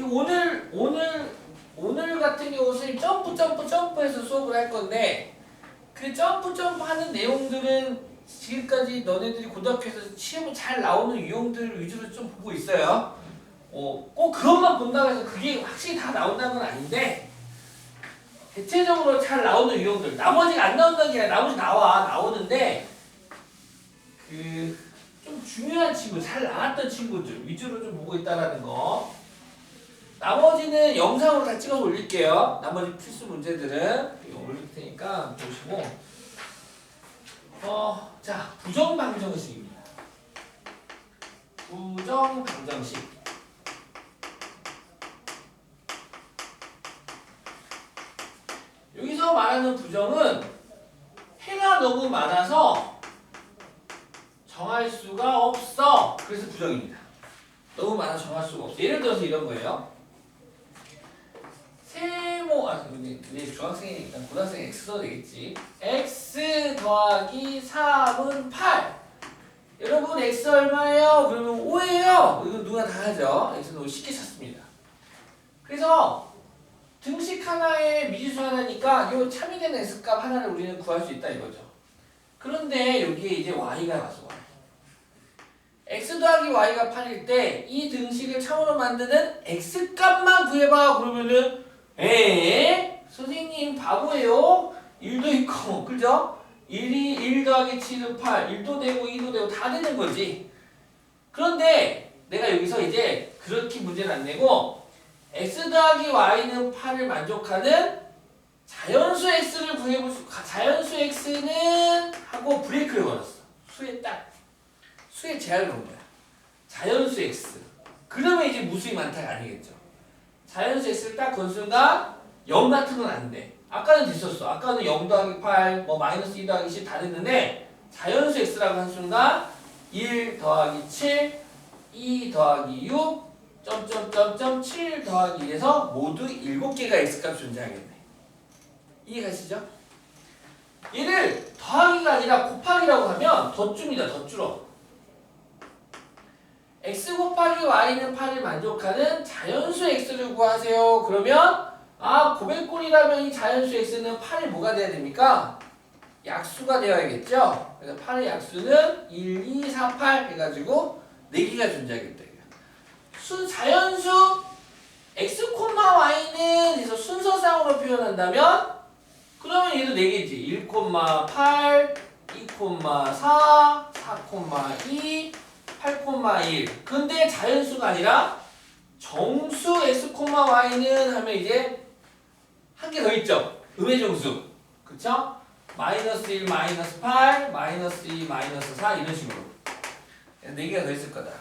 지금 오늘 같은 경우 선생님 점프해서 수업을 할 건데 그 점프 하는 내용들은 지금까지 너네들이 고등학교에서 시험에 잘 나오는 유형들 위주로 좀 보고 있어요. 꼭 그것만 본다고 해서 그게 확실히 다 나온다는 건 아닌데 대체적으로 잘 나오는 유형들 나머지가 안 나온다는 게 아니라 나머지 나오는데 그 좀 중요한 친구 잘 나왔던 친구들 위주로 좀 보고 있다라는 거. 나머지는 영상으로 다 찍어서 올릴게요. 나머지 필수 문제들은 이거 올릴 테니까 보시고 자 부정방정식입니다. 부정방정식 여기서 말하는 부정은 해가 너무 많아서 정할 수가 없어. 그래서 부정입니다. 너무 많아서 정할 수가 없어. 예를 들어서 이런 거예요. 이제 중학생이니까 고등학생 x 써도 되겠지. x 더하기 3은 8. 여러분 x 얼마예요? 그러면 5예요. 이거 누가 다 하죠. x는 5 쉽게 찾습니다. 그래서 등식 하나에 미지수 하나니까 이 참이되는 x값 하나를 우리는 구할 수 있다 이거죠. 그런데 여기에 이제 y가 왔어. x 더하기 y가 8일 때 이 등식을 참으로 만드는 x값만 구해봐. 그러면은 선생님 바보예요. 1도 있고 그죠? 1 더하기 7은 8 1도 되고 2도 되고 다 되는 거지. 그런데 내가 여기서 이제 그렇게 문제는 안 내고 x 더하기 y는 8을 만족하는 자연수 x를 구해볼 수. 자연수 x는 하고 브레이크를 걸었어. 수에 제한을 놓은 거야. 자연수 x. 그러면 이제 무수히 많다가 아니겠죠. 자연수 x를 딱 건 순간 0 같은 건 안 돼. 아까는 됐었어. 아까는 0 더하기 8, 마이너스 2 더하기 10 다 됐는데 자연수 x라고 한 순간 1 더하기 7, 2 더하기 6, 7 더하기 2에서 모두 7개가 x값 존재하겠네. 이해가시죠? 얘를 더하기가 아니라 곱하기라고 하면 더 줍니다. 더 줄어. x 곱하기 y는 8을 만족하는 자연수 x를 구하세요. 그러면 고백골이라면 이 자연수 x는 8이 뭐가 돼야 됩니까? 약수가 되어야겠죠. 그래서 8의 약수는 1, 2, 4, 8 해가지고 4개가 존재하겠다. 자연수 x, y는 그래서 순서상으로 표현한다면 그러면 얘도 4개지. 1, 8, 2, 4, 4, 2 8,1. 근데 자연수가 아니라 정수 x, y는 하면 이제 한 개 더 있죠. 음의 정수. 그쵸? 마이너스 1, 마이너스 8, 마이너스 2, 마이너스 4 이런 식으로 4개가 더 있을 거다.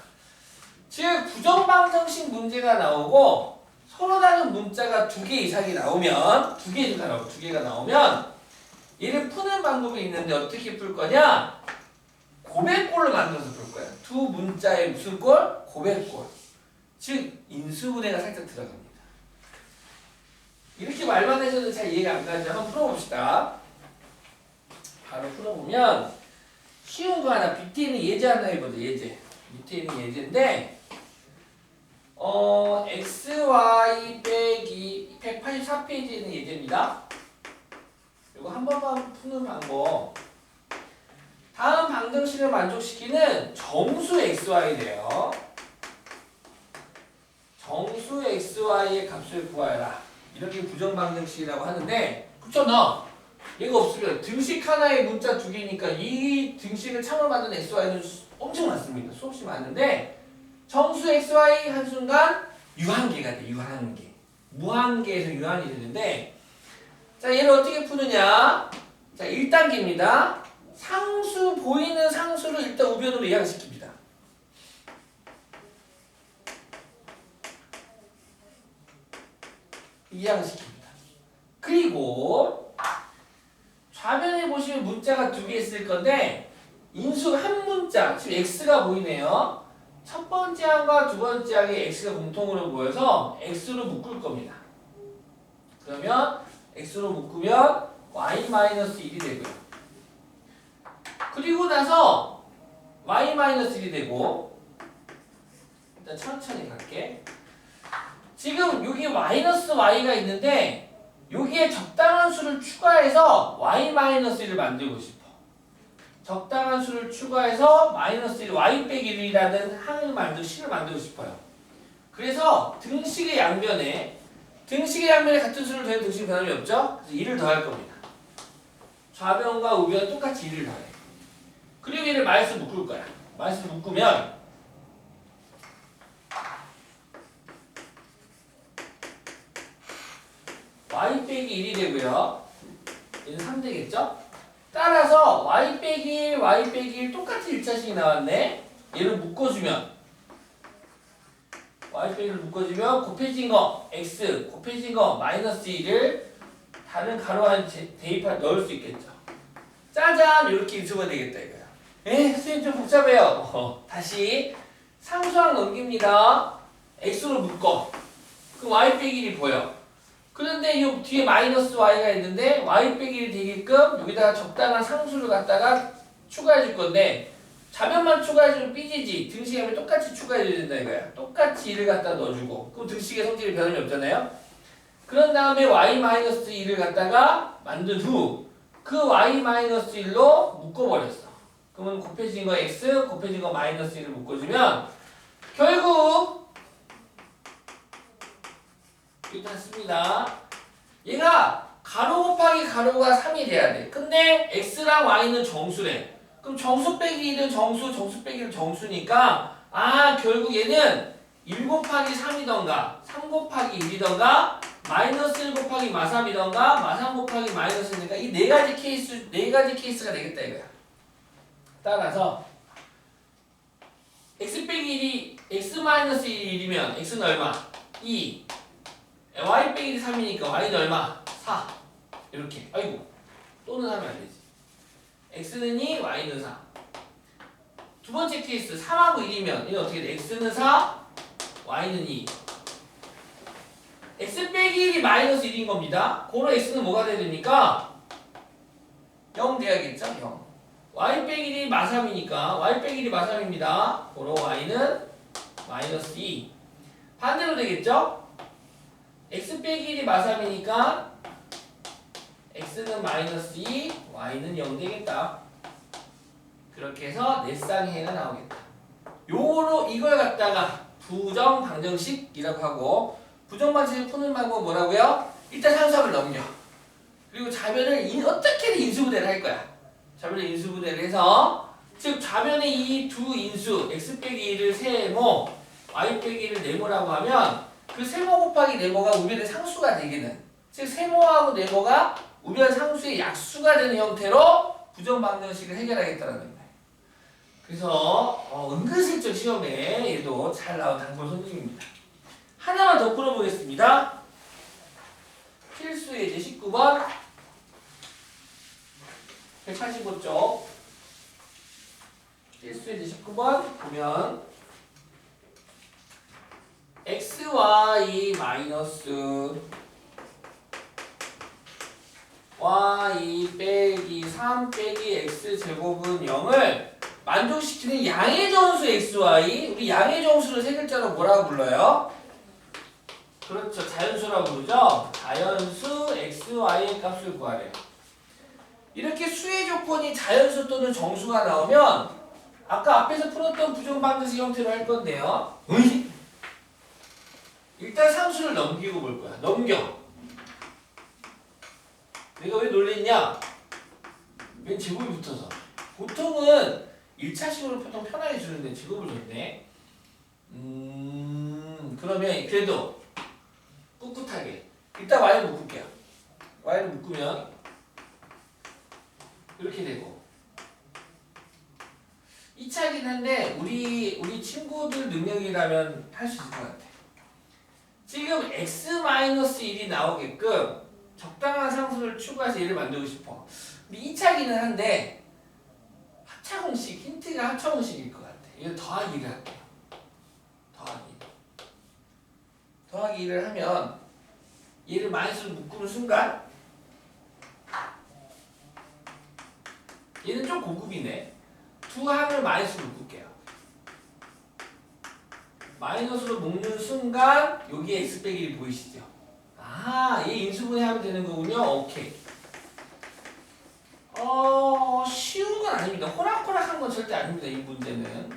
즉 부정방정식 문제가 나오고 서로 다른 문자가 2개 이상이 나오면 2개가 나오면 얘를 푸는 방법이 있는데 어떻게 풀 거냐? 고백골로 만들어서 풀 거야. 두 문자의 무슨 골? 고백골. 즉 인수분해가 살짝 들어갑니다. 이렇게 말만 해서는 잘 이해가 안 가죠. 한번 풀어봅시다. 바로 풀어보면 쉬운 거 하나, 밑에 있는 예제 하나 해보자. 예제. 밑에 있는 예제인데 xy 빼기 184페이지에 있는 예제입니다. 이거 한 번만 푸는 방법. 다음 방정식을 만족시키는 정수 xy래요. 정수 xy의 값을 구하라. 이렇게 부정방정식이라고 하는데 그쵸 너? 얘가 없으면 등식 하나에 문자 2개니까 이 등식을 참으로 만든 xy는 엄청 많습니다. 수없이 많은데 정수 xy 한순간 유한계가 돼. 유한계. 무한계에서 유한이 되는데 자 얘를 어떻게 푸느냐. 자 1단계입니다. 보이는 상수를 일단 우변으로 이항시킵니다. 이항시킵니다. 그리고 좌변에 보시면 문자가 2개 있을 건데 인수 한 문자, 지금 x가 보이네요. 첫 번째 항과 두 번째 항에 x가 공통으로 보여서 x로 묶을 겁니다. 그러면 x로 묶으면 y-1이 되고요. 그리고 나서 y-1이 되고 일단 천천히 갈게. 지금 여기 마이너스 y가 있는데 여기에 적당한 수를 추가해서 y-1을 만들고 싶어. 적당한 수를 추가해서 마이너스 1, y 빼기 1이라는 항을 식을 만들고 싶어요. 그래서 등식의 양변에 같은 수를 더해도 등식이 변함이 없죠? 그래서 1을 더할 겁니다. 좌변과 우변 똑같이 1을 더해. 그리고 얘를 마이너스 묶을 거야. 마이너스 묶으면 y 빼기 1이 되고요. 얘는 3 되겠죠? 따라서 y 빼기 1, y 빼기 1 똑같이 1차식이 나왔네. 얘를 묶어주면 y 빼기를 묶어주면 곱해진 거 x, 곱해진 거 마이너스 1을 다른 가로 안에 넣을 수 있겠죠. 짜잔! 이렇게 인수가 되겠다 이거야. 선생님 좀 복잡해요. 다시 상수항 넘깁니다. x로 묶어. 그럼 y 빼기 1이 보여. 그런데 이 뒤에 마이너스 y가 있는데 y 빼기 1이 되게끔 여기다가 적당한 상수를 갖다가 추가해 줄 건데 좌변만 추가해 주면 삐지지. 등식하면 똑같이 추가해 줘야 된다 이거야. 똑같이 1을 갖다 넣어주고 그럼 등식의 성질이 변함이 없잖아요. 그런 다음에 y-1을 갖다가 만든 후 그 y-1로 묶어버렸어. 그러면 곱해진 거 x, 곱해진 거 마이너스 1을 묶어주면 결국 일단 씁니다. 얘가 가로 곱하기 가로가 3이 돼야 돼. 근데 x랑 y는 정수래. 그럼 정수 빼기 1은 정수, 정수 빼기 1은 정수니까 결국 얘는 1 곱하기 3이던가 3 곱하기 1이던가 마이너스 1 곱하기 마3이던가 마3 곱하기 마이너스 1이니까 이 네 가지 케이스가 되겠다 이거야. 따라서 x 빼기 1이 x 마이너스 1이면 x는 얼마? 2 y 빼기 1이 3이니까 y는 얼마? 4 이렇게. 아이고 또는 하면 안 되지. x는 2, y는 4. 두 번째 케이스 3하고 1이면 이건 어떻게 돼? x는 4, y는 2. x 빼기 1이 마이너스 1인 겁니다. 고로 x는 뭐가 돼야 됩니까? 0 돼야겠죠? 0. y 빼기 1이 마3이니까 y 빼기 1이 마3입니다. 고로 y는 마이너스 2. 반대로 되겠죠? x 빼기 1이 마3이니까 x는 마이너스 2, y는 0 되겠다. 그렇게 해서 네 쌍의 해가 나오겠다. 이걸 갖다가 부정방정식이라고 하고 부정방정식 푸는 방법은 뭐라고요? 일단 상수함을 넘겨. 그리고 좌변을 어떻게든 인수분해를 할 거야. 좌변을 인수분해를 해서 즉 좌변의 이 두 인수 x 빼기 1을 세모, y 빼기 1을 네모라고 하면 그 세모 곱하기 네모가 우변의 상수가 되기는 즉 세모하고 네모가 우변 상수의 약수가 되는 형태로 부정방정식을 해결하겠다는 거예요. 그래서 은근슬쩍 시험에 얘도 잘 나온 단골 손님입니다. 하나만 더 풀어보겠습니다. 필수 예제 19번 185쪽 필수 예제 19번 보면 xy 마이너스 y 빼기 3 빼기 x제곱은 0을 만족시키는 양의 정수 xy. 우리 양의 정수를 세 글자로 뭐라고 불러요? 그렇죠. 자연수라고 부르죠. 자연수 xy의 값을 구하래요. 이렇게 수의 조건이 자연수 또는 정수가 나오면 아까 앞에서 풀었던 부정방정식 형태로 할 건데요. 일단 상수를 넘기고 볼 거야. 넘겨. 내가 왜 놀랬냐? 웬 제곱이 붙어서. 보통은 1차식으로 보통 편하게 주는데 제곱을 줬네. 그러면 그래도 꿋꿋하게. 일단 y를 묶을게요. y를 묶으면 이렇게 되고 2차이긴 한데 우리 친구들 능력이라면 할 수 있을 것 같아. 지금 x-1이 나오게끔 적당한 상수를 추가해서 얘를 만들고 싶어. 근데 2차이기는 한데 합차공식, 힌트가 합차공식일 것 같아. 이거 더하기 1을 할게요. 더하기 1을 하면 얘를 마이너스로 묶는 순간 얘는 좀 고급이네. 두 항을 마이너스로 묶을게요. 마이너스로 묶는 순간 여기에 x 빼기 1 보이시죠? 아, 얘 인수분해하면 되는 거군요. 오케이. 쉬운 건 아닙니다. 호락호락한 건 절대 아닙니다. 이 문제는.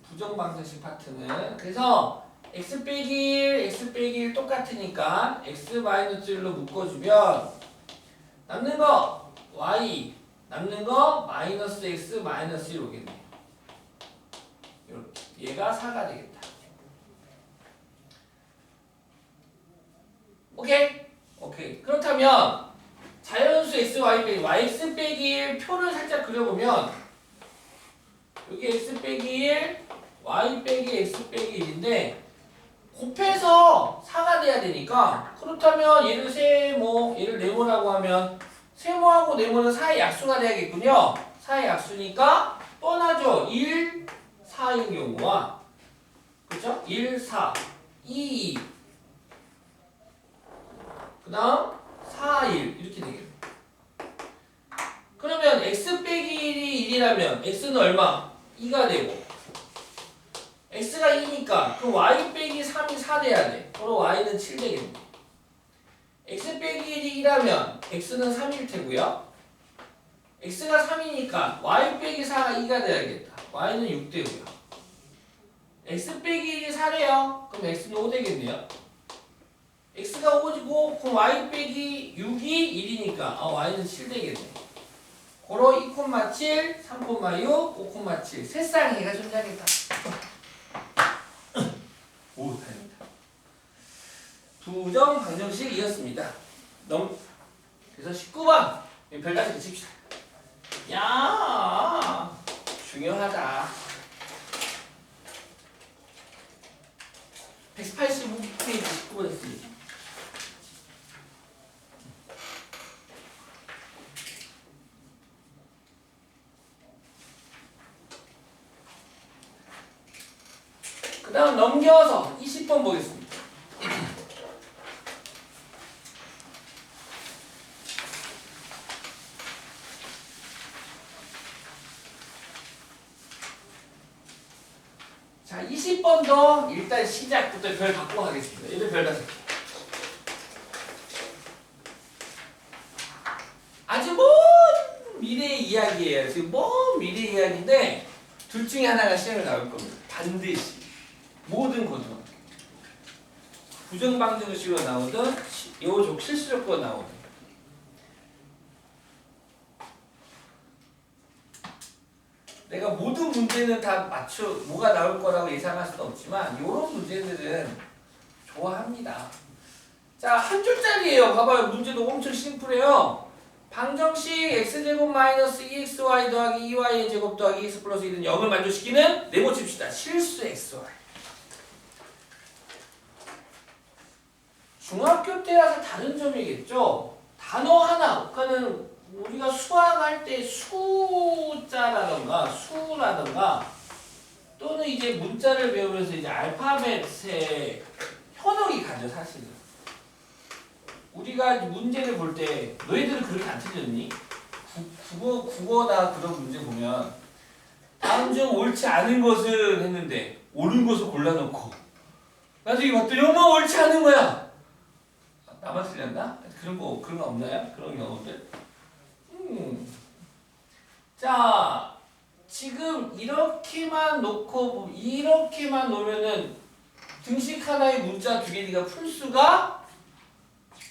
부정방정식 파트는. 그래서 x 빼기 1, x 빼기 1 똑같으니까 x 마이너스 1로 묶어주면 남는 거 y, 남는 거 마이너스 x 마이너스 1 오겠네요. 이렇게. 얘가 4가 되겠다. 오케이? 오케이. 그렇다면 자연수 x, y 빼기 yx 빼기 1 표를 살짝 그려보면 여기 x 빼기 1, y 빼기 x 빼기 1인데 곱해서 4가 돼야 되니까 그렇다면 얘를 세모, 얘를 네모라고 하면 세모하고 네모는 4의 약수가 돼야겠군요. 4의 약수니까 뻔하죠. 1, 4인 경우와 그렇죠? 1, 4, 2, 2 그 다음 4, 1 이렇게 되겠네. 그러면 x 빼기 1이 1이라면 x는 얼마? 2가 되고 x가 2니까 그럼 y 빼기 3이 4 돼야 돼. 그럼 y는 7 되겠네. x 빼기 1이 1하면 x는 3일 테고요. x가 3이니까 y 빼기 4가 2가 돼야겠다. y는 6 되고요. x 빼기 1이 4래요. 그럼 x는 5 되겠네요. x가 5고 그럼 y 빼기 6이 1이니까 y는 7 되겠네. 고로 2,7, 3,6, 5,7 세 쌍이가 존재하겠다. 오, 다행이다. 부정 방정식이었습니다. 그래서 19번 별다섯 개 칩시다. 야, 중요하다. 185페이지 19번 했습니다. 그 다음 넘겨서 20번 보겠습니다. 자, 20번도 일단 시작부터 별 받고 하겠습니다. 얘를 별 5개. 아주 먼 미래의 이야기예요. 지금 먼 미래 이야기인데 둘 중에 하나가 시험에 나올 겁니다. 반드시. 모든 고등학교. 부정방정식으로 나오든 요족 실수적으로 나오든. 내가 모든 문제는 다 뭐가 나올 거라고 예상할 수는 없지만 이런 문제들은 좋아합니다. 자, 한 줄짜리예요. 봐봐요. 문제도 엄청 심플해요. 방정식 x제곱 마이너스 2xy 더하기 2y의 제곱 더하기 x 플러스 1은 0을 만족시키는 네모 칩시다. 실수 xy. 중학교 때라서 다른 점이겠죠. 단어 하나, 그러니까는 우리가 수학할 때 숫자라던가 수라던가 또는 이제 문자를 배우면서 이제 알파벳의 현혹이 가죠, 사실은. 우리가 문제를 볼 때 너희들은 그렇게 안 틀렸니? 국어다 그런 문제 보면 다음 중 옳지 않은 것은 했는데 옳은 것을 골라놓고 나중에 봤더니 어머 옳지 않은 거야. 나만 틀렸나? 그런 거 없나요? 그런 경우들? 자, 지금 이렇게만 놓으면은 등식 하나의 문자 두 개 네가 풀 수가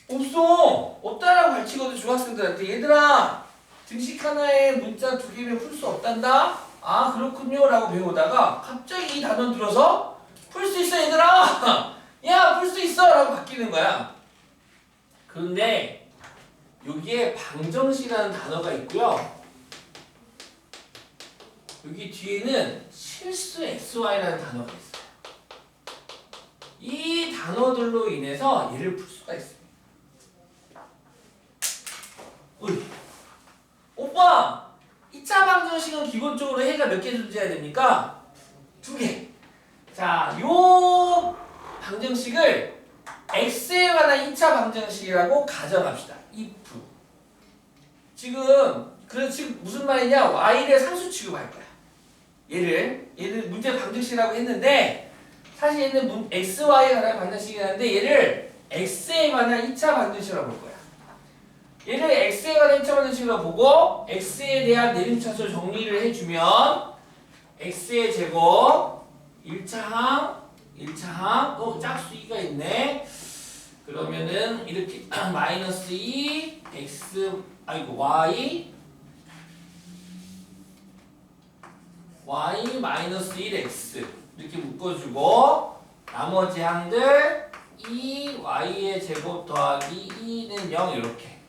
없어. 없다라고 가르치거든 중학생들한테. 얘들아, 등식 하나의 문자 두 개면 풀 수 없단다? 아, 그렇군요 라고 배우다가 갑자기 이 단어 들어서 풀 수 있어 얘들아! 야, 풀 수 있어! 라고 바뀌는 거야. 그런데 여기에 방정식이라는 단어가 있고요. 여기 뒤에는 실수 xy라는 단어가 있어요. 이 단어들로 인해서 얘를 풀 수가 있습니다. 어이. 오빠! 2차 방정식은 기본적으로 해가 몇 개 존재해야 됩니까? 2개. 자, 요 방정식을 x에 관한 2차 방정식이라고 가정합시다. if. 지금 무슨 말이냐? y를 상수 취급할 거야. 얘를 문제 방정식이라고 했는데 사실 얘는 xy에 관한 방정식이라는데 얘를 x에 관한 2차 방정식이라고 볼 거야. 얘를 x에 관한 2차 방정식으로 보고 x에 대한 내림차수 정리를 해주면 x의 제곱 1차항 짝수 2가 있네. 그러면은 이렇게 마이너스 2 x y 마이너스 1x 이렇게 묶어주고 나머지 항들 2y의 제곱 더하기 2는 0 이렇게.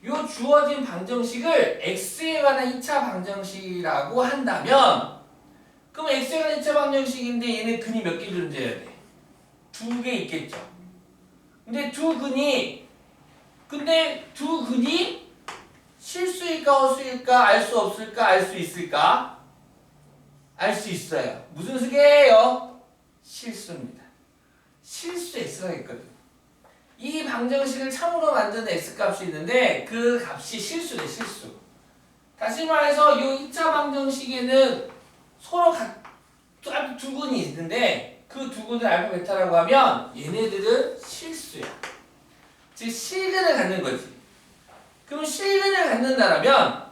요 주어진 방정식을 x에 관한 2차 방정식이라고 한다면 그럼 x에 관한 2차 방정식인데 얘는 근이 몇 개 존재해야 돼? 2개 있겠죠. 근데 두 근이 실수일까 허수일까 알 수 없을까 알 수 있을까? 알 수 있어요. 무슨 수계예요? 실수입니다. 실수 x가 있거든. 이 방정식을 참으로 만드는 x값이 있는데 그 값이 실수래 실수. 다시 말해서 이 2차 방정식에는 서로 두 근이 있는데 그 두 근을 알파 베타라고 하면 얘네들은 실수야. 즉 실근을 갖는 거지. 그럼 실근을 갖는다라면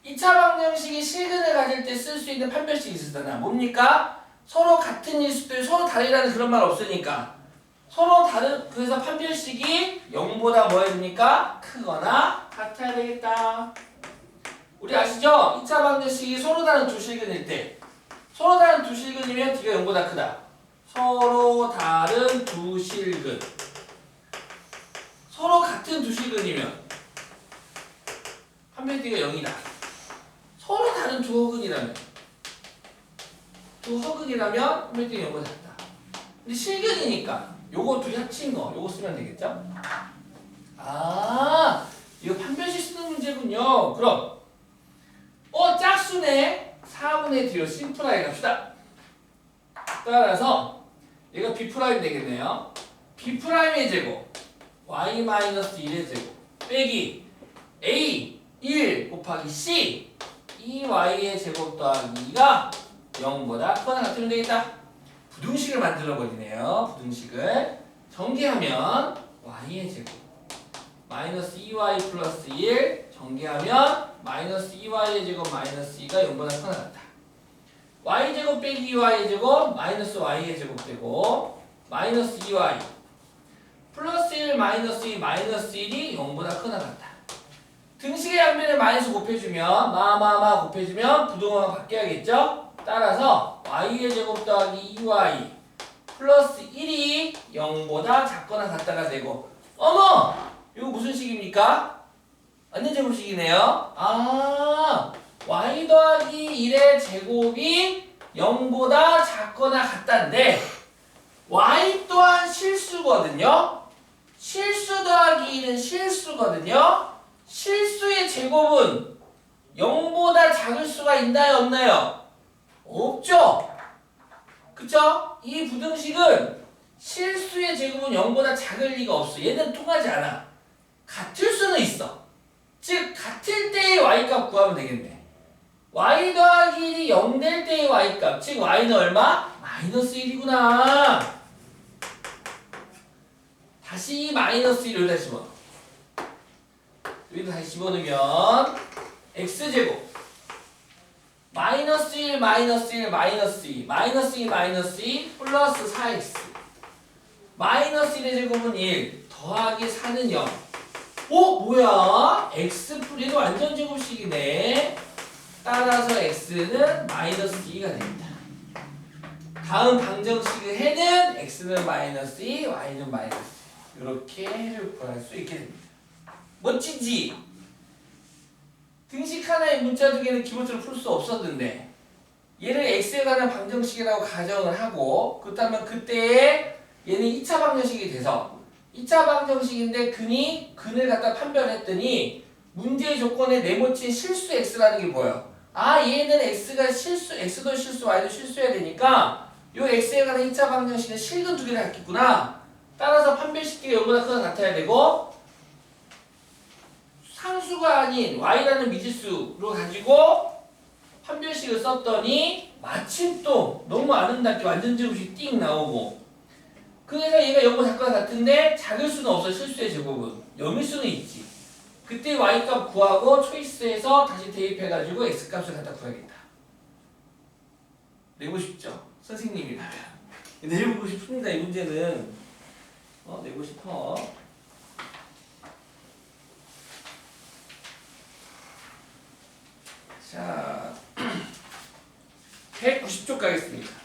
2차 방정식이 실근을 가질 때 쓸 수 있는 판별식이 있었잖아. 뭡니까? 서로 같은 일수들 서로 다르다는 그런 말 없으니까 서로 다른 그래서 판별식이 0보다 뭐 해야 됩니까? 크거나 같아야 되겠다. 우리 아시죠? 2차 방정식이 서로 다른 두 실근일 때 서로 다른 두 실근이면 D가 0보다 크다. 서로 다른 두 실근 서로 같은 두 실근이면 판별 D가 0이다. 서로 다른 두 허근이라면 판별 D가 0보다 작다. 근데 실근이니까 요거 둘이 합친 거 요거 쓰면 되겠죠? 아 이거 판별식 쓰는 문제군요. 그럼 짝수네 4분의 D로 심플하게 갑시다. 따라서 얘가 B' 되겠네요. B'의 제곱 y-1의 제곱 빼기 A 1 곱하기 C 2y의 제곱 더하기 2가 0보다 크거나 같으면 되겠다. 부등식을 만들어 버리네요. 부등식을 전개하면 y의 제곱 마이너스 2y 플러스 1 전개하면 마이너스 2y의 제곱 마이너스 2가 0보다 크거나 같다. y제곱 빼기 2y의 제곱 마이너스 y의 제곱 되고 마이너스 2y 플러스 1 마이너스 2 마이너스 1이 0보다 크거나 같다. 등식의 양변에 마이너스 곱해주면 곱해주면 부동화가 바뀌어야겠죠? 따라서 y의 제곱 더하기 2y 플러스 1이 0보다 작거나 같다가 되고 어머! 이거 무슨 식입니까? 완전 제곱식이네요. y 더하기 1의 제곱이 0보다 작거나 같다인데 y 또한 실수거든요. 실수 더하기 2는 실수거든요. 실수의 제곱은 0보다 작을 수가 있나요 없나요? 없죠. 그쵸? 이 부등식은 실수의 제곱은 0보다 작을 리가 없어. 얘는 통하지 않아. 같을 수는 있어. 즉 같을 때의 y값 구하면 되겠네. y 더하기 1이 0 될 때의 y값 즉 y는 얼마? 마이너스 1이구나. 다시 마이너스 1을 여기다 집어넣어. 여기다 다시 집어넣으면 x제곱 마이너스 1 마이너스 1 마이너스 2 마이너스 2 마이너스 2 플러스 4x 마이너스 1의 제곱은 1 더하기 4는 0. 뭐야? x 풀이는 완전 제곱식이네. 따라서 x는 마이너스 2가 됩니다. 다음 방정식을 해는 x는 마이너스 2, y는 마이너스 2. 이렇게 해를 구할 수 있게 됩니다. 멋지지? 등식 하나의 문자 두 개는 기본적으로 풀 수 없었는데 얘를 x에 관한 방정식이라고 가정을 하고 그렇다면 그때에 얘는 2차 방정식이 돼서 2차 방정식인데 근을 갖다 판별했더니 문제의 조건에 네모친 실수 x라는 게 보여. 얘는 x가 실수, x도 실수, y도 실수해야 되니까 요 x에 관한 2차 방정식은 실근 두 개를 갖겠구나. 따라서 판별식끼리 0보다 크거나 같아야 되고 상수가 아닌 y라는 미지수로 가지고 판별식을 썼더니 마침 또 너무 아름답게 완전 제곱식 띵 나오고 그래서 얘가 0과 작과 같은데 작을 수는 없어. 실수의 제곱은 0일 수는 있지. 그때 y값 구하고 초이스에서 다시 대입해가지고 x값을 갖다 구하겠다. 내고 싶죠? 선생님이라면 내보고 싶습니다. 이 문제는 내고 싶어. 자 190쪽 가겠습니다.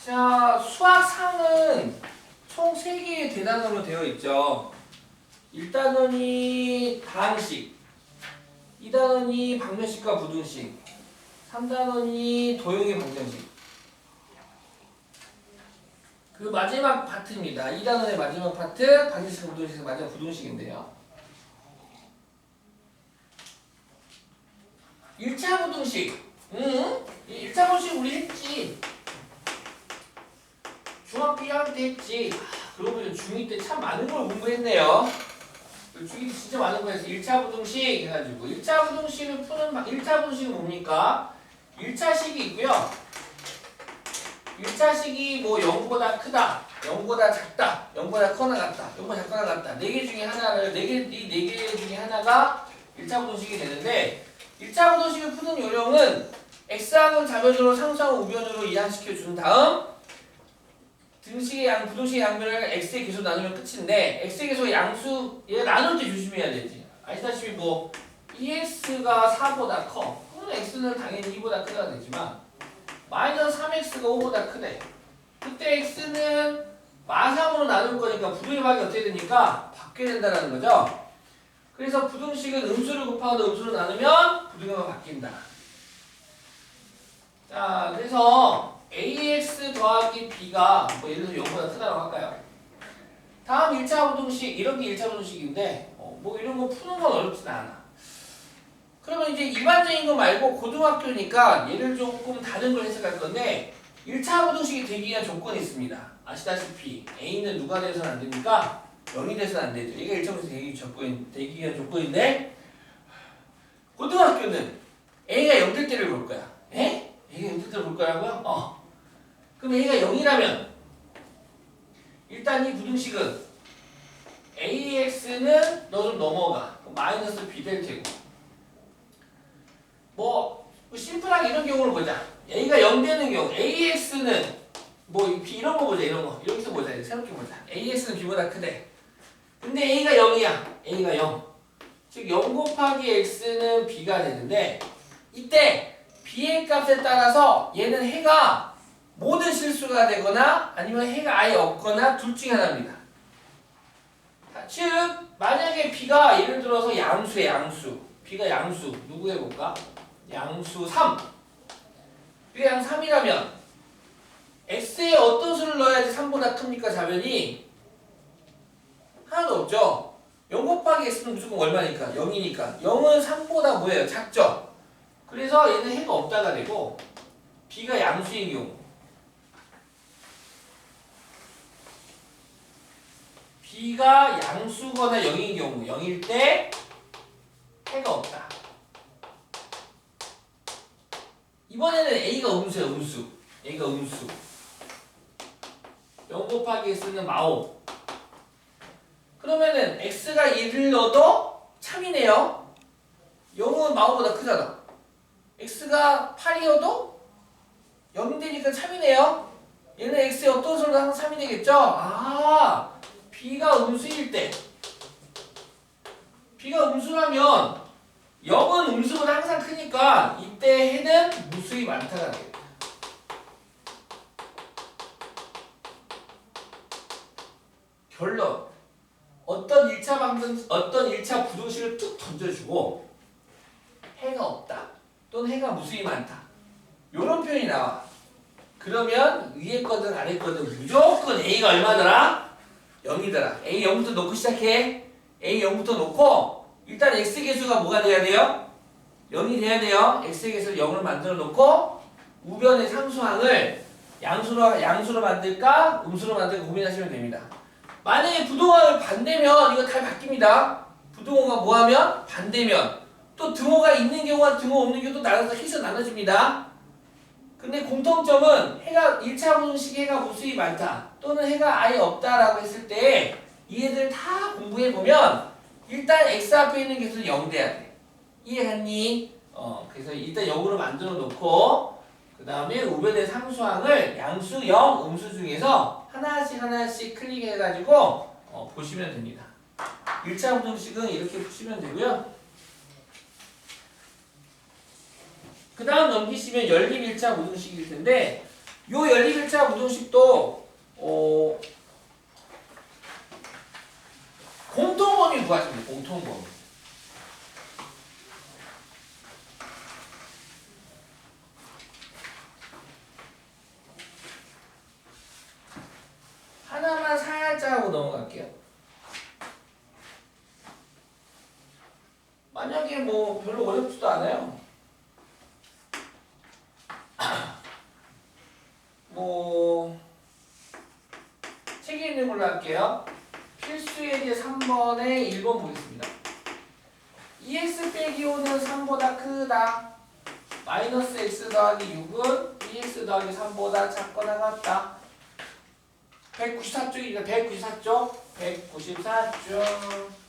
자, 수학상은 총 3개의 대단원으로 되어 있죠. 1단원이 다항식, 2단원이 방정식과 부등식, 3단원이 도형의 방정식. 그 마지막 파트입니다. 2단원의 마지막 파트, 방정식과 부등식의 마지막 부등식인데요. 1차 부등식. 1차 부등식 우리 했지. 중학교 1학년 때 했지. 그러고 보니 중2 때 참 많은 걸 공부했네요. 중2 때 진짜 많은 거 해서 1차 부등식 해가지고 1차 부등식을 푸는 1차 부등식은 뭡니까? 1차식이 있고요. 1차식이 뭐 0보다 크다, 0보다 작다, 0보다 커나 같다, 0보다 작거나 같다. 4개 중에 하나를 이 4개 중에 하나가 1차 부등식이 되는데 1차 부등식을 푸는 요령은 x항을 좌변으로 상수항을 우변으로 이항시켜 준 다음 등식의 부등식의 양변을 x의 개수로 나누면 끝인데 x의 개수 양수 얘가 나눌 때 조심해야 되지. 아시다시피 뭐 EX가 4보다 커. 그러면 x는 당연히 2보다 크다 되지만 마이너스 3x가 5보다 크대. 그때 x는 마삼으로 나눌 거니까 부등의 어떻게 되니까 바뀌게 된다는 거죠. 그래서 부등식은 음수를 곱하고 음수를 나누면 부등의 바뀐다. 자, 그래서 ax 더하기 b가 뭐 예를 들어서 0보다 크다고 할까요? 다음 1차 부등식, 이런 게 1차 부등식인데 뭐 이런 거 푸는 건 어렵진 않아. 그러면 이제 일반적인 거 말고 고등학교니까 얘를 조금 다른 걸 해석할 건데 1차 부등식이 되기 위한 조건이 있습니다. 아시다시피 a는 누가 돼서는 안 됩니까? 0이 돼서는 안 되죠. 이게 1차 부등식 되기 위한 조건인데 고등학교는 a가 0 될 때를 볼 거야. 에? a가 0 될 때를 볼 거라고요? 그럼 a가 0이라면 일단 이 부등식은 ax는 너 좀 넘어가. 마이너스 b 될 테고 뭐 심플하게 이런 경우를 보자. a가 0 되는 경우 ax는 뭐 b 이런 거 보자. 이런 거 여기서 보자. 생각해 보자. ax는 b보다 크대. 근데 a가 0이야. a가 0. 즉 0 곱하기 x는 b가 되는데 이때 b의 값에 따라서 얘는 해가 모든 실수가 되거나 아니면 해가 아예 없거나 둘 중에 하나입니다. 즉 만약에 b가 예를 들어서 양수에 양수 b가 양수 누구 해볼까? 양수 3 b가 양 3이라면 x에 어떤 수를 넣어야지 3보다 큽니까? 좌변이 하나도 없죠. 0 곱하기 x는 무조건 얼마니까? 0이니까 0은 3보다 뭐예요? 작죠? 그래서 얘는 해가 없다가 되고 b가 양수인 경우 b가 양수거나 0인 경우 0일 때 해가 없다. 이번에는 a가 음수야. 음수. a가 음수 0 곱하기 x는 마오. 그러면은 x가 1을 넣어도 참이네요. 0은 마오보다 크잖아. x가 8이어도 0 되니까 참이네요. 얘는 x의 어떤 수로 항상 3이 되겠죠? b가 음수일 때 b가 음수라면 0은 음수보다 항상 크니까 이때 해는 무수히 많다가 되겠다. 결론 어떤 1차 부등식을 툭 던져주고 해가 없다 또는 해가 무수히 많다 요런 표현이 나와. 그러면 위에 거든 아래 거든 무조건 a가 얼마더라? 0이더라. a 0부터 놓고 시작해. a 0부터 놓고 일단 x 개수가 뭐가 돼야 돼요? 0이 돼야 돼요. x 개수를 0을 만들어 놓고 우변의 상수항을 양수로 만들까 음수로 만들까 고민하시면 됩니다. 만약에 부동호가 반대면 이거 다 바뀝니다. 부동호가 뭐하면 반대면 또 등호가 있는 경우와 등호 없는 경우도 나눠서 해서 나눠집니다. 근데 공통점은 해가 1차 부등식 해가 무수히 많다 또는 해가 아예 없다라고 했을 때 이 애들 다 공부해보면 일단 x 앞에 있는 개수는 0 돼야 돼. 이해했니? 그래서 일단 0으로 만들어 놓고 그 다음에 우변의 상수항을 양수 0, 음수 중에서 하나씩 클릭해가지고 보시면 됩니다. 1차 부등식은 이렇게 푸시면 되고요. 그 다음 넘기시면 연립 1차 부등식일 텐데 요 연립 1차 부등식도 공통범위 구하시면 돼요. 공통범위. 하나만 살짝 하고 넘어갈게요. 만약에 뭐 별로 어렵지도 않아요. 뭐 책에 있는 걸로 할게요. 필수의 이제 3번에 1번 보겠습니다. 2x 빼기 5는 3보다 크다. 마이너스 x 더하기 6은 2x 더하기 3보다 작거나 같다. 194쪽이니까 194쪽. 194쪽.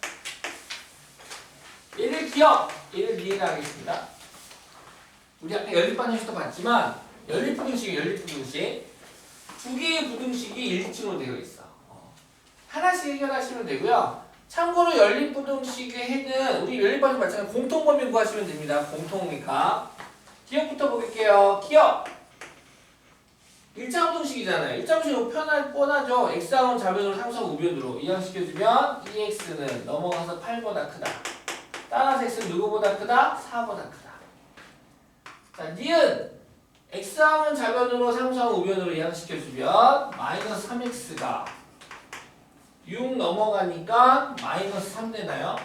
얘를 이해를 하겠습니다. 우리 아까 연립반응식도 봤지만 연립부등식 두 개의 부등식이 1층으로 되어 있어. 하나씩 해결하시면 되고요. 참고로 연립부등식의 해는 우리 연립반응 마찬가지 공통범위 구하시면 됩니다. 공통이니까. 기억부터 볼게요. 기억. 1차 부등식이잖아요. 1차 부등식은 뻔하죠. x항은 좌변으로 상수항 우변으로 이항시켜주면 2x는 넘어가서 8보다 크다. 따라서 x는 누구보다 크다? 4보다 크다. 자, 니은 x항은 좌변으로 상수항 우변으로 이항시켜주면 마이너스 3x가 6 넘어가니까 마이너스 3 되나요?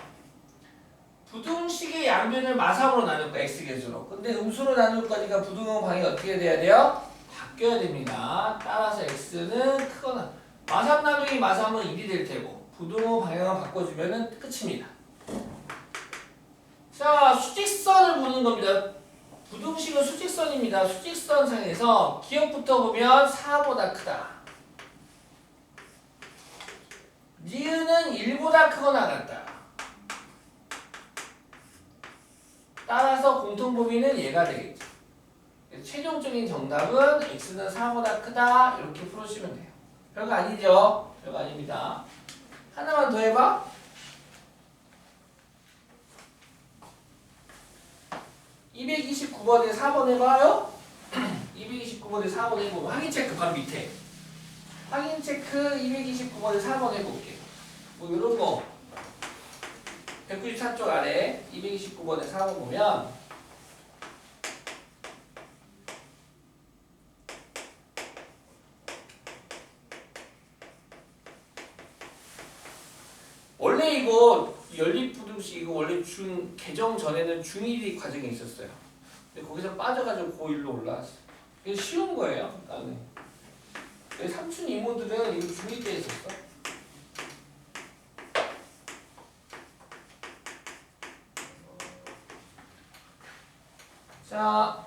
부등식의 양변을 마삼으로 나눌 거야. x개수로. 근데 음수로 나눌 거니까 부등호 방이 어떻게 돼야 돼요? 바뀌어야 됩니다. 따라서 x는 크거나 마삼 나누기 마삼은 1이 될 테고 부등호 방향을 바꿔주면 끝입니다. 자, 수직선을 보는 겁니다. 부등식은 수직선입니다. 수직선 상에서 기억부터 보면 4보다 크다. 니은은 1보다 크거나 같다. 따라서 공통범위는 얘가 되겠죠. 최종적인 정답은 x는 4보다 크다. 이렇게 풀어주시면 돼요. 별거 아니죠? 별거 아닙니다. 하나만 더 해봐. 229번에 4번 해봐요. 229번에 4번 해보면 확인 체크 바로 밑에. 확인 체크 229번에 4번 해볼게. 뭐 이런 거 194쪽 아래 229번에 4번 보면 원래 이거 연립부등식 이거 원래 개정 전에는 중1 과정에 있었어요. 근데 거기서 빠져가지고 고1로 올라왔어. 이게 쉬운 거예요. 나는. 삼촌 이모들은 이거 중2 때 했었어. 자,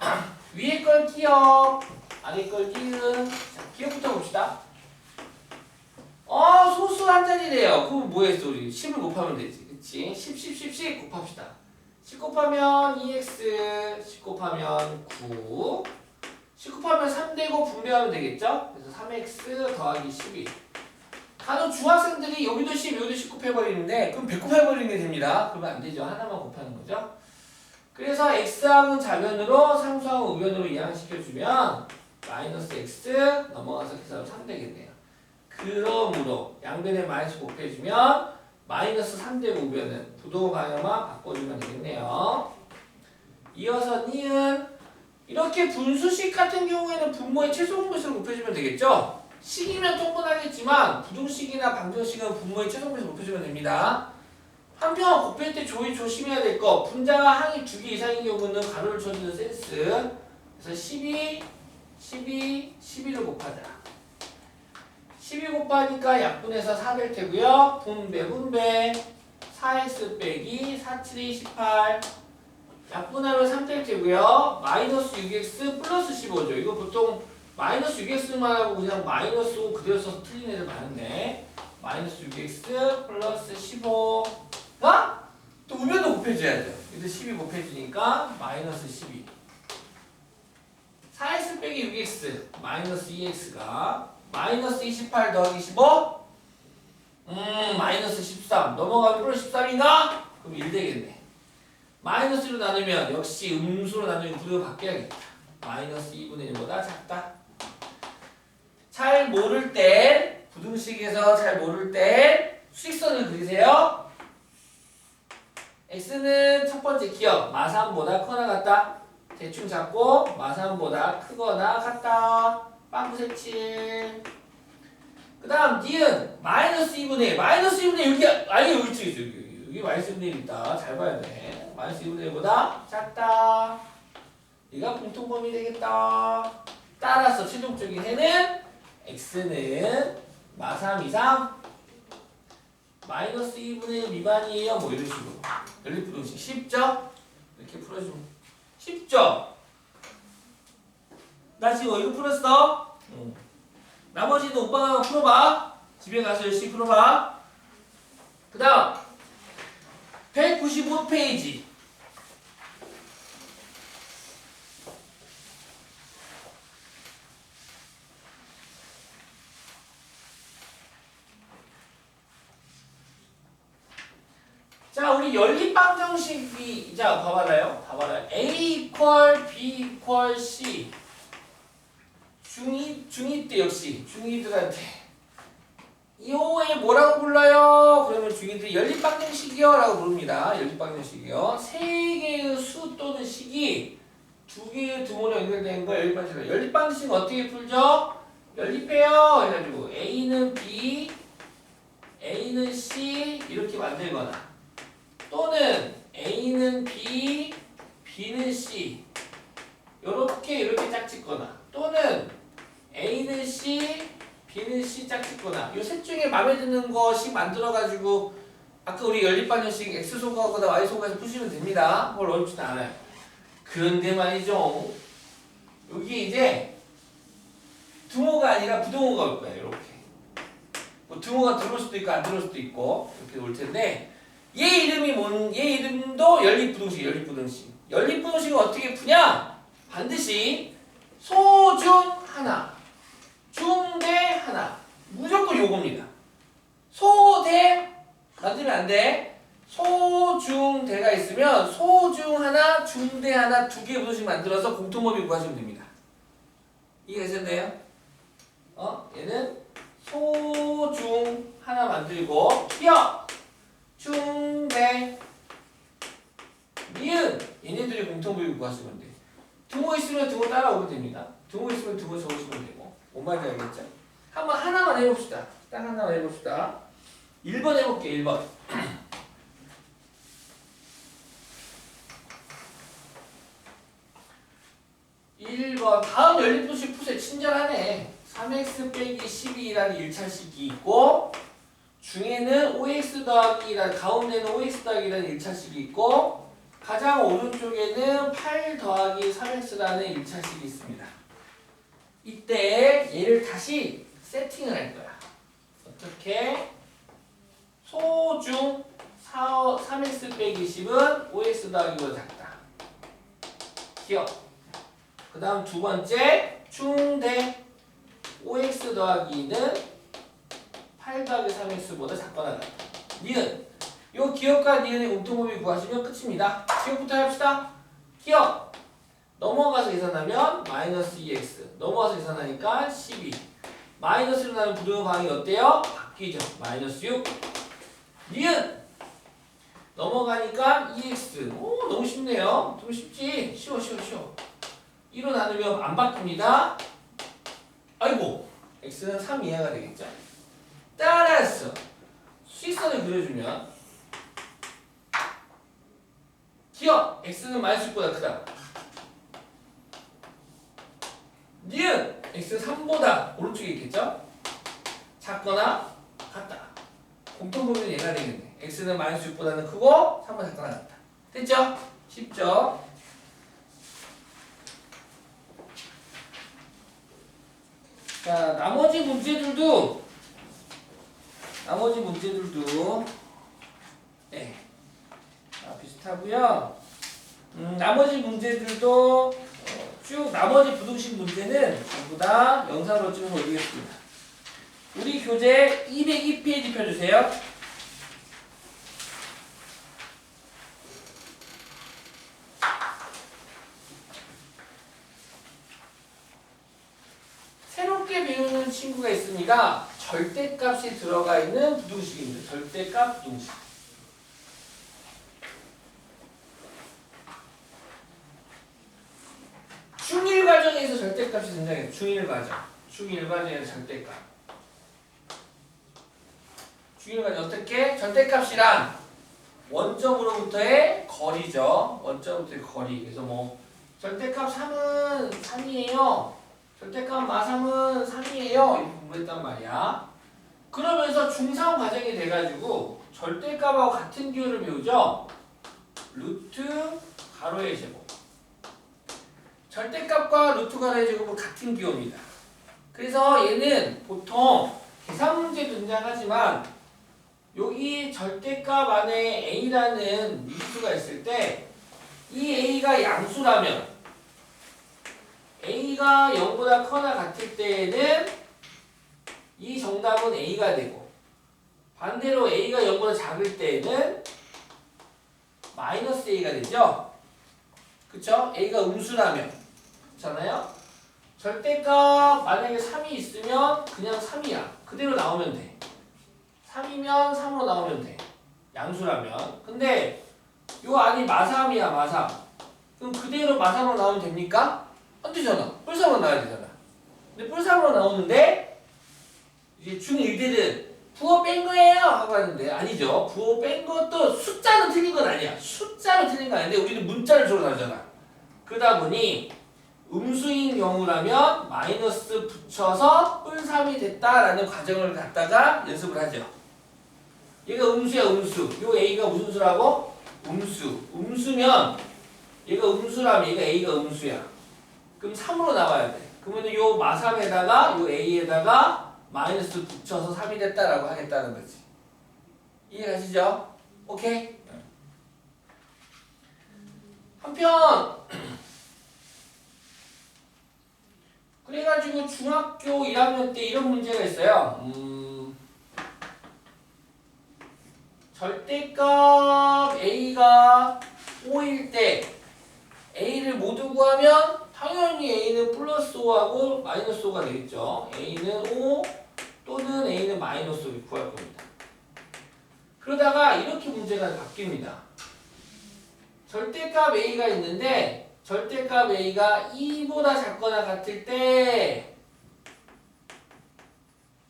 위에 걸 기억, 아래 걸 기은. 자, 기억부터 봅시다. 소수 한 자리래요. 그럼 뭐 했어, 우리? 10을 곱하면 되지. 그치? 10 곱합시다. 10 곱하면 2x, 10 곱하면 9, 10 곱하면 3 되고 분배하면 되겠죠? 그래서 3x 더하기 12. 간혹 중학생들이 여기도 10, 여기도 10 곱해버리는데 그럼 100 곱해버리는 게 됩니다. 그러면 안 되죠. 하나만 곱하는 거죠. 그래서 x항은 좌변으로 상수항은 우변으로 이항시켜주면 마이너스 x 넘어가서 계산하면 3 되겠네요. 그러므로 양변에 마이너스 곱해주면 마이너스 3되고 우변은 부동호 방향만 바꿔주면 되겠네요. 이어서 니은 이렇게 분수식 같은 경우에는 분모의 최소 공배수를 곱해주면 되겠죠? 식이면 통분하겠지만 부등식이나 방정식은 분모의 최소 공배수를 곱해주면 됩니다. 한편 곱할 때 조심해야 될 거 분자가 항이 2개 이상인 경우는 가로를 쳐주는 센스. 그래서 12, 12를 곱하자. 12 곱하니까 약분해서 4 될 테고요. 분배 4x 빼기 4, 7이 18 약분하면 3 될 테고요. 마이너스 6x 플러스 15죠. 이거 보통 마이너스 6x만 하고 그냥 마이너스 5 그대로 써서 틀린 애들 많은데 마이너스 6x 플러스 15가 또 우변도 곱해줘야죠. 근데 12 곱해주니까 마이너스 12 4x 빼기 6x 마이너스 2x가 마이너스 28 더하기 15 마이너스 13 넘어가면 플러스 13인가? 그럼 1 되겠네. 마이너스로 나누면 역시 음수로 나누면 부등호 바뀌어야겠다. 마이너스 2분의 1보다 작다. 잘 모를 때 부등식에서 잘 모를 때 수직선을 그리세요. x는 첫 번째 기억 마삼보다 크거나 같다. 대충 잡고 마삼보다 크거나 같다. 빵꾸 색칠. 그 다음 니은 마이너스 2분의 1 마이너스 2분의 1 여기 아니 여기 있어 여기 마이너스 2분의 1 있다. 잘 봐야 돼. 마이너스 2분의 1보다 작다. 얘가 공통범위 되겠다. 따라서 최종적인 해는 x는 마삼 이상 마이너스 2분의 1 미만이에요. 뭐 이런 식으로 연립부등식 쉽죠? 이렇게 풀어주면 쉽죠? 나 지금 이거 풀었어? 나머지는 오빠가 풀어봐. 집에 가서 열심히 풀어봐. 그 다음 195페이지 자 우리 연립방정식이 자 봐봐라요. A equal B equal C 중2 때 역시 중2들한테 이호에 뭐라고 불러요? 그러면 중2들이 연립방정식이요 라고 부릅니다. 연립방정식이요. 세 개의 수 또는 식이 두 개의 등호로 연결된 걸 연립방정식. 연립방정식은 어떻게 풀죠? 연립해요 해가지고 A는 B, A는 C 이렇게 만들거나 또는 A는 B, B는 C 이렇게 짝짓거나 또는 A는 C, B는 C 짝짓거나 이 셋 중에 마음에 드는 거씩 만들어가지고 아까 우리 연립방정식 X소거하거나 Y소거해서 푸시면 됩니다. 뭘 어렵지도 않아요. 그런데 말이죠. 여기 이제 등호가 아니라 부등호가 올 거예요. 이렇게 뭐 등호가 들어올 수도 있고 안 들어올 수도 있고 이렇게 올 텐데 얘 이름도 연립부등식. 연립부등식은 어떻게 푸냐? 반드시 소중 하나, 중대 하나. 무조건 요겁니다. 소대 만들면 안 돼. 소중대가 있으면 소중 하나, 중대 하나 두 개의 부등식 만들어서 공통범위 구하시면 됩니다. 이해하셨나요? 얘는 소중 하나 만들고 기억 중대 니은 얘네들이 공통범위 구하시면 돼. 등호 있으면 등호 따라오면 됩니다. 등호 있으면 등호 적으시면 되고 뭔 말인지 알겠죠? 한번 하나만 해봅시다. 딱 하나만 해봅시다. 1번 해볼게요. 1번 1번 다음 연립부등식 푸세. 친절하네. 3x 빼기 12라는 1차식이 있고 중에는 5x 더하기라는 가운데는 5x 더하기라는 1차식이 있고 가장 오른쪽에는 8 더하기 3x라는 1차식이 있습니다. 이때 얘를 다시 세팅을 할 거야. 어떻게? 소중 3x 빼기 10은 5x 더하기보다 작다. 기억. 그 다음 두 번째 중대 5x 더하기는 8 더하기 3x보다 작거나 같다. 니은 요 기억과 니은의 공통범위 구하시면 끝입니다. 기억부터 해봅시다. 기억 넘어가서 계산하면 마이너스 2x 넘어가서 계산하니까 12 마이너스로 나는 부등호 방향이 어때요? 바뀌죠. 마이너스 6 니은 넘어가니까 2x 오 너무 쉽네요. 너무 쉽지? 쉬워 1로 나누면 안 바뀝니다. 아이고 x는 3 이하가 되겠죠. 따라서 수직선을 그려주면 기억 x는 마이너스 6보다 크다. 니은 x 3보다 오른쪽에 있겠죠? 작거나 같다. 공통범위는 얘가 되겠네. x는 마이너스 6보다는 크고 3보다 작거나 같다. 됐죠? 쉽죠? 자, 나머지 문제들도 네, 비슷하고요. 나머지 문제들도 쭉 나머지 부등식 문제는 전부 다 영상으로 찍어서 올리겠습니다. 우리 교재 202페이지 펴주세요. 새롭게 배우는 친구가 있으니까 절대값이 들어가 있는 부등식입니다. 절대값 부등식. 중1 과정에서 절대값이 등장해요. 중1 과정에서 절대값. 중1 과정 어떻게? 절대값이란 원점으로부터의 거리죠. 원점부터의 거리. 그래서 뭐 절대값 3은 3이에요. 절대값 마3은 3이에요. 이렇게 공부했단 말이야. 그러면서 중3 과정이 돼가지고 절대값하고 같은 기호를 배우죠. 루트 가로의 제곱. 절대값과 루트 가로의 제곱은 같은 기호입니다. 그래서 얘는 보통 계산 문제 등장하지만 여기 절대값 안에 a라는 미수가 있을 때 이 a가 양수라면 a가 0보다 커나 같을 때에는 이 정답은 a가 되고 반대로 a가 0보다 작을 때에는 마이너스 a가 되죠. 그쵸? a가 음수라면 그렇잖아요? 절대값 만약에 3이 있으면 그냥 3이야. 그대로 나오면 돼. 3이면 3으로 나오면 돼. 양수라면. 근데 요 안이 마3이야. 마3. 그럼 그대로 마3으로 나오면 됩니까? 안 되잖아. 뿔3으로 나와야 되잖아. 근데 뿔3으로 나오는데 이제 중1들은 부호 뺀 거예요 하고 하는데 아니죠. 부호 뺀 것도 숫자는 틀린 건 아니야. 숫자로 틀린 건 아닌데 우리는 문자를 주로 다루잖아. 그러다 보니 음수인 경우라면 마이너스 붙여서 뿔3이 됐다라는 과정을 갖다가 연습을 하죠. 얘가 음수야 음수. 요 a가 무슨 수라고? 음수. 음수면 얘가 음수라면 얘가 a가 음수야. 그럼 3으로 나와야 돼. 그러면 요 마3에다가 요 a에다가 마이너스 붙여서 3이 됐다라고 하겠다는 거지. 이해가시죠? 오케이? 한편 그래가지고 중학교 1학년 때 이런 문제가 있어요. 절대값 a가 5일 때 a를 모두 구하면 당연히 a는 플러스 5하고 마이너스 5가 되겠죠. a는 5 또는 a는 마이너스 5를 구할 겁니다. 그러다가 이렇게 문제가 바뀝니다. 절대값 a가 있는데 절대값 a가 2보다 작거나 같을 때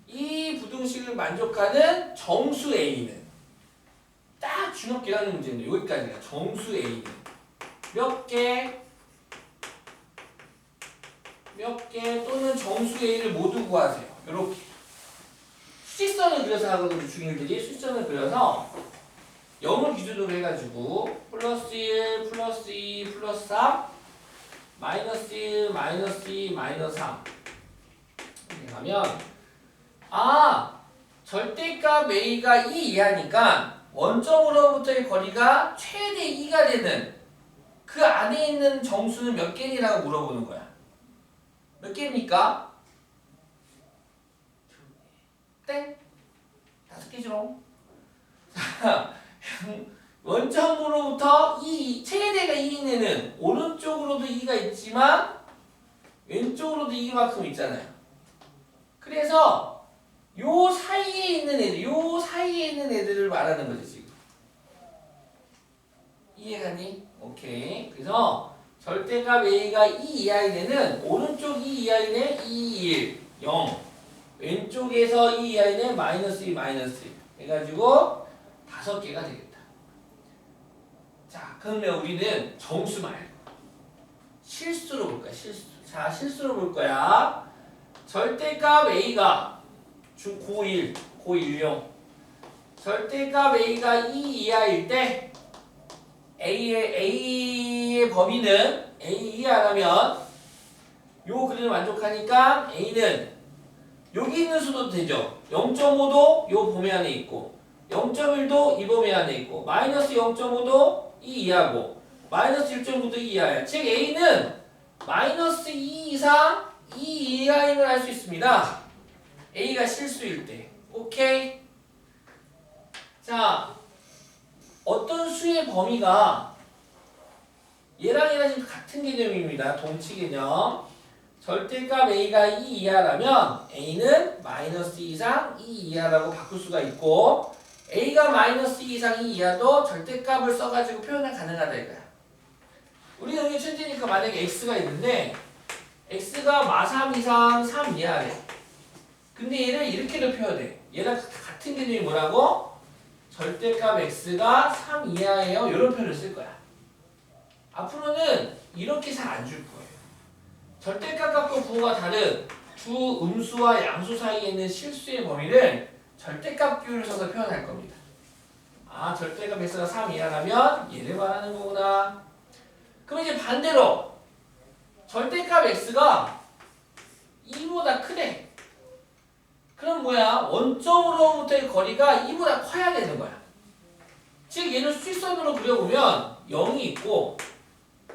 이 부등식을 만족하는 정수 a는 딱 중학교 1학년 문제인데 여기까지가 정수 a는 몇 개 또는 정수 a를 모두 구하세요. 이렇게 수직선을 그려서 하거든요. 중일들이 수직선을 그려서 0을 기준으로 해가지고 플러스 1, 플러스 2, 플러스 3 마이너스 1, 마이너스 2, 마이너스 3 이렇게 가면 절대값 a가 2 이하니까 원점으로부터의 거리가 최대 2가 되는 그 안에 있는 정수는 몇 개니라고 물어보는 거야. 몇 개입니까? 땡. 5개지롱. 원점으로부터 최대가 2인 애는 오른쪽으로도 2가 있지만 왼쪽으로도 2만큼 있잖아요. 그래서 요 사이에 있는 애들을 말하는 거지 지금. 이해가니? 오케이. 그래서 절대값 a가 2 이하인 애는 오른쪽 2 이하인 애 2, 1, 0 왼쪽에서 2 이하인 애 마이너스 2, 마이너스 1 해가지고 5개가 되겠다. 자, 그러면 우리는 정수 말고 실수로 볼까요? 실수. 자, 실수로 볼 거야. 절대값 A가 고1용. 절대값 A가 2 이하일 때 A의 범위는 A 이하라면 요 그림을 만족하니까 A는 여기 있는 수도 되죠. 0.5도 요 범위 안에 있고 0.1도 이 범위 안에 있고 마이너스 0.5도 이 이하고 마이너스 1.9도 이 이하야. 즉 A는 마이너스 2 이상 2 이하임을 알 수 있습니다. A가 실수일 때. 오케이? 자, 어떤 수의 범위가 얘랑 지금 같은 개념입니다. 동치 개념. 절대값 A가 2 이하라면 A는 마이너스 2 이상 2 이하라고 바꿀 수가 있고 A가 마이너스 2 이상 2 이하도 절대값을 써가지고 표현이 가능하다 이거야. 우리 여기 천재니까 만약에 X가 있는데 X가 마3 이상 3 이하래. 근데 얘를 이렇게도 표현해. 얘랑 같은 개념이 뭐라고? 절대값 X가 3 이하예요. 이런 표현을 쓸 거야. 앞으로는 이렇게 잘 안 줄 거예요. 절대값과 부호가 다른 두 음수와 양수 사이에 있는 실수의 범위를 절대값 비율을 써서 표현할 겁니다. 아, 절대값 X가 3 이하라면 얘를 말하는 거구나. 그럼 이제 반대로 절대값 X가 2보다 크대. 그럼 뭐야? 원점으로부터의 거리가 2보다 커야 되는 거야. 즉 얘를 수직선으로 그려보면 0이 있고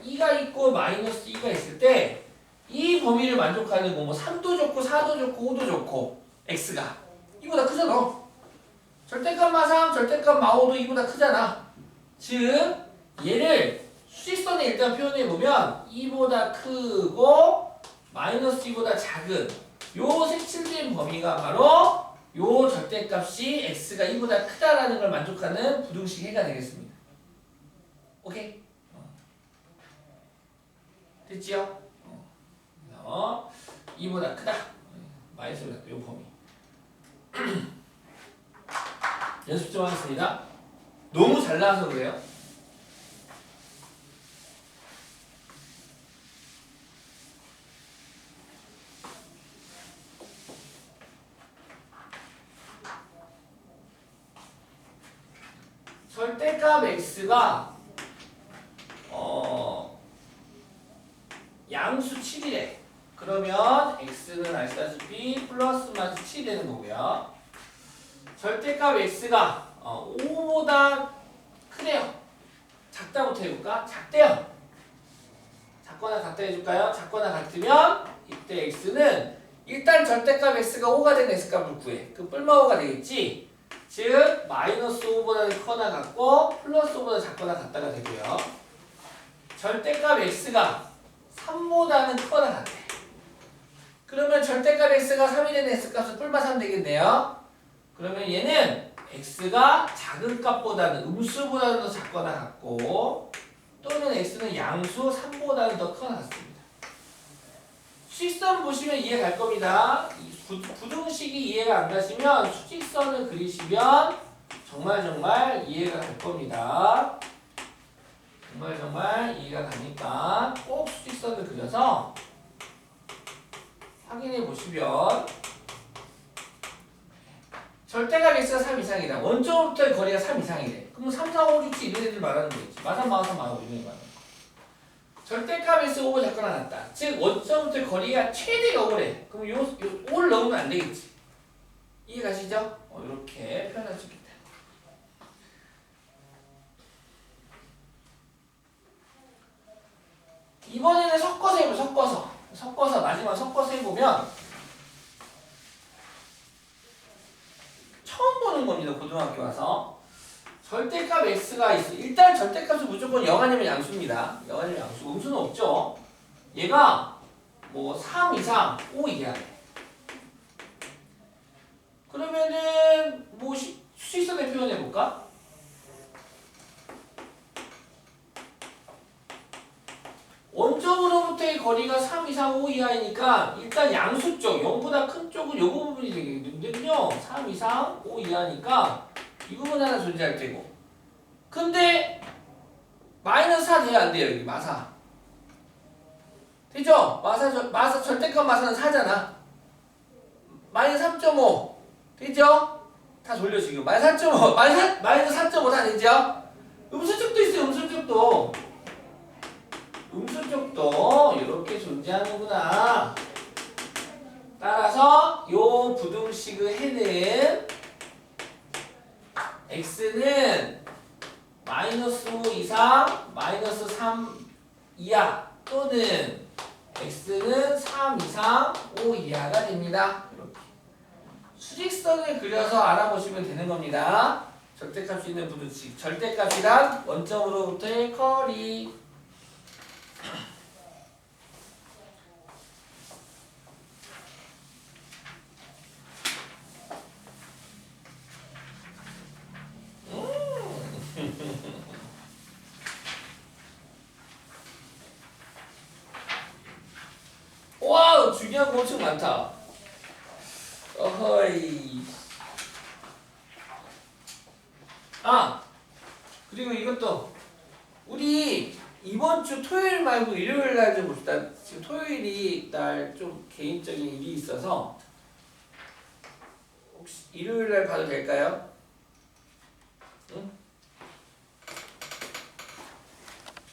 2가 있고 마이너스 2가 있을 때 이 범위를 만족하는 거 뭐 3도 좋고 4도 좋고 5도 좋고 X가 2보다 크잖아. 절대값 마3, 절대값 마5도 2보다 크잖아. 즉 얘를 수직선에 일단 표현해보면 2보다 크고 마이너스 2보다 작은 요 색칠된 범위가 바로 요 절대값이 x가 2보다 크다라는 걸 만족하는 부등식 해가 되겠습니다. 오케이? 됐지요? 2보다 크다. 마이너스 2보다 크다. 요 범위. 연습 좀 하겠습니다. 너무 잘 나와서 그래요. 절대값 x가 양수 7이래. 그러면 x는 아시다시피 플러스 마이너스 7이 되는 거고요. 절대값 x가 5보다 크대요. 작다부터 해볼까? 작대요. 작거나 같다 해줄까요? 작거나 같으면 이때 x는 일단 절대값 x가 5가 된 x값을 구해. 그 뿔마 5가 되겠지? 즉 마이너스 5보다는 커나 같고 플러스 5보다 작거나 같다가 되고요. 절대값 x가 3보다는 커나 같대. 그러면 절대값 x가 3이 되는 x값은 뿔마 3 되겠네요. 그러면 얘는 x가 작은 값보다는 음수보다는 더 작거나 같고 또는 x는 양수 3보다는 더 커나 같습니다. 수직선 보시면 이해 갈 겁니다. 부등식이 이해가 안 가시면 수직선을 그리시면 정말 이해가 갈 겁니다. 정말 이해가 가니까 꼭 수직선을 그려서 확인해 보시면 절대값 x가 3 이상이다. 원점부터의 거리가 3 이상이래. 그럼 3, 4, 5, 6, 7 이런 애들 말하는 거겠지. 마3, 마4, 마5 이런 애 말하는 거. 절대값 x 5가 작거나 같다. 즉 원점부터의 거리가 최대가 5래. 그럼 요 5를 넣으면 안 되겠지. 이해 가시죠? 이렇게 표현할 수 있겠다. 이번에는 섞어서 해보자. 섞어서 마지막 섞어서 해보면 처음 보는 겁니다. 고등학교 와서 절대값 x가 있어. 일단 절대값은 무조건 0 아니면 양수입니다. 0 아니면 양수. 음수는 없죠. 얘가 뭐 3 이상 5 이하래. 그러면은 뭐 수직선에 표현해 볼까? 원점으로부터의 거리가 3 이상 5 이하이니까 일단 양수 쪽 0보다 큰 쪽은 요 부분이 되겠는데요. 3 이상 5 이하니까 이 부분 하나 존재할 테고. 근데 마이너스 4 돼야 안 돼요. 여기 마4. 되죠? 마사 절대값 마사는 4잖아. 마이너스 3.5 되죠? 다 돌려 지금. 마이너스 4.5 마이너스 4.5 다 되죠? 음수쪽도 있어요. 음수쪽도. 음수쪽도 이렇게 존재하는구나. 따라서 요 부등식의 해는 x는 마이너스 5 이상 마이너스 3 이하 또는 x는 3 이상 5 이하가 됩니다. 이렇게 수직선을 그려서 알아보시면 되는 겁니다. 절대값이 있는 부등식. 절대값이란 원점으로부터의 거리. 와, 중요한 거 엄청 많다. 어허이. 아, 그리고 이것도 우리 이번 주 토요일 말고 일요일 날 좀 봅시다. 지금 토요일이 날 좀 개인적인 일이 있어서 혹시 일요일 날 봐도 될까요? 응?